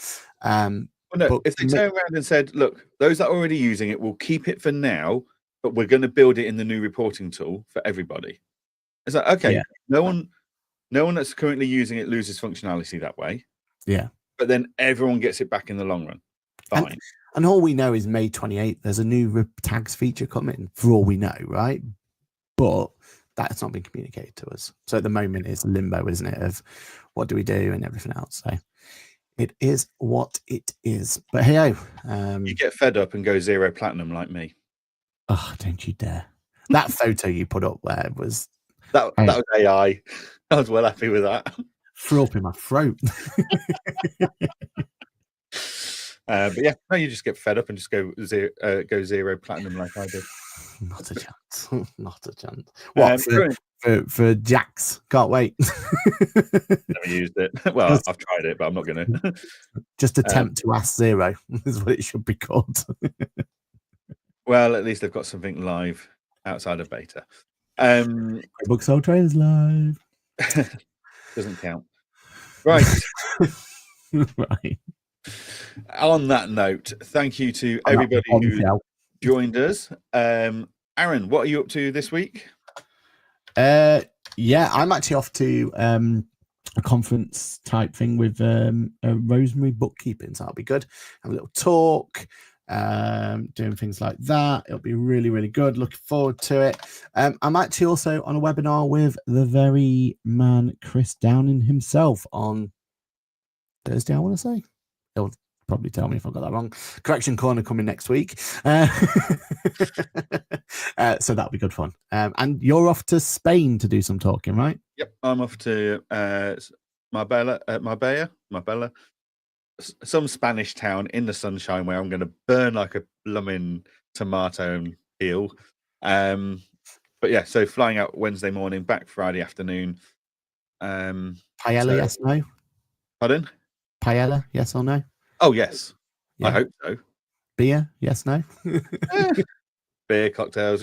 Well, no, if they turn around and said, look, those that are already using it will keep it for now, but we're going to build it in the new reporting tool for everybody. It's like, okay, no one that's currently using it loses functionality that way. Yeah. But then everyone gets it back in the long run. Fine. And all we know is May 28th, there's a new tags feature coming, for all we know, right? But that's not been communicated to us. So at the moment, it's limbo, isn't it, of what do we do and everything else. So it is what it is. But hey, you get fed up and go 0 platinum like me. Oh, don't you dare. That photo you put up there was... That was AI. I was well happy with that. Threw up in my throat. But you just get fed up and just go 0 platinum like I did. Not a chance. Not a chance. What, for Jax? Can't wait. Never used it. Well, I've tried it, but I'm not going to. Just attempt to ask 0 is what it should be called. Well, at least they've got something live outside of beta. Book Soul Trailers live. Doesn't count. Right. Right. On that note, thank you to everybody who joined us. Aaron, what are you up to this week? I'm actually off to a conference type thing with Rosemary Bookkeeping, so that'll be good. Have a little talk, doing things like that. It'll be really, really good. Looking forward to it. I'm actually also on a webinar with the very man Chris Downing himself on Thursday, I want to say. He'll probably tell me if I got that wrong. Correction Corner coming next week. So that'll be good fun. And you're off to Spain to do some talking, right? Yep, I'm off to Marbella, some Spanish town in the sunshine where I'm going to burn like a blooming tomato and peel. So flying out Wednesday morning, back Friday afternoon. Paella, yes, no? Pardon? Paella, yes or no? Oh, yes. Yeah. I hope so. Beer? Yes, no? Beer, cocktails,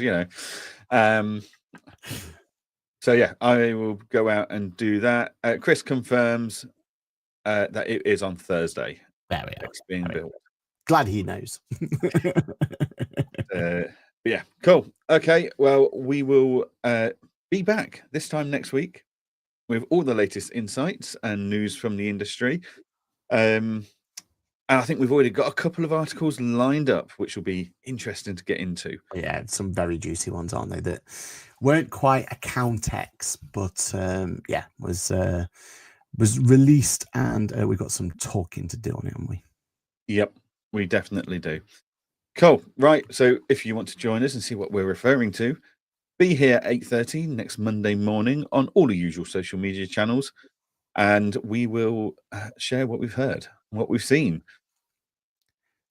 So yeah, I will go out and do that. Chris confirms that it is on Thursday. There we are. It's being built. Glad he knows. But yeah, cool. Okay, well, we will be back this time next week with all the latest insights and news from the industry. And I think we've already got a couple of articles lined up, which will be interesting to get into. Yeah, some very juicy ones, aren't they? That weren't quite Accountex, but was released, and we've got some talking to do on it, haven't we? Yep, we definitely do. Cool. Right. So if you want to join us and see what we're referring to, be here 8:30 next Monday morning on all the usual social media channels, and we will share what we've heard, what we've seen.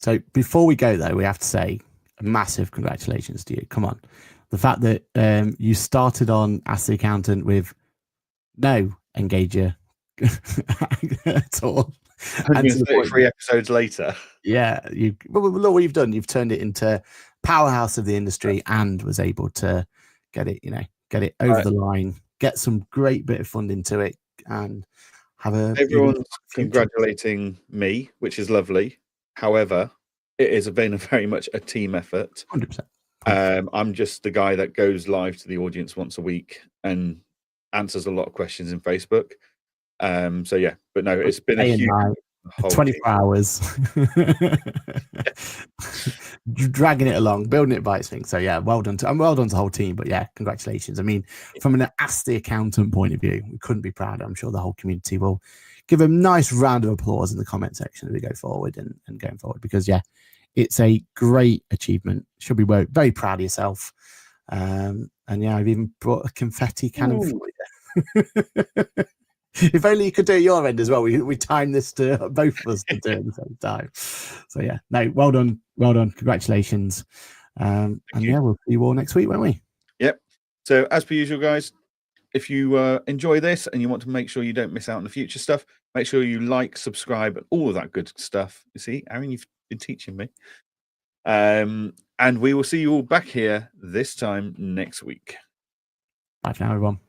So before we go, though, we have to say a massive congratulations to you. Come on. The fact that you started on Ask the Accountant with no engager at all. 133 episodes later. Yeah, look what you've done. You've turned it into powerhouse of the industry and was able to get it over the line, get some great bit of funding to it, and have everyone's congratulating me, which is lovely. However, it has been very much a team effort. 100%. I'm just the guy that goes live to the audience once a week and answers a lot of questions in Facebook. So yeah, but no, it's been a huge 24 hours dragging it along, building it by its thing. So yeah, well done to the whole team. But yeah, congratulations. I mean, from an Ask the Accountant point of view, we couldn't be prouder. I'm sure the whole community will give a nice round of applause in the comment section as we go forward and going forward, because yeah, it's a great achievement. Should be very proud of yourself. And yeah, I've even brought a confetti cannon for you. If only you could do it your end as well. We timed this to both of us to do it at the same time. So yeah, no, well done, congratulations. And yeah, we'll see you all next week, won't we? Yep. So as per usual, guys, if you enjoy this and you want to make sure you don't miss out on the future stuff, make sure you like, subscribe, and all of that good stuff. You see, Aaron, you've been teaching me. And we will see you all back here this time next week. Bye for now, everyone.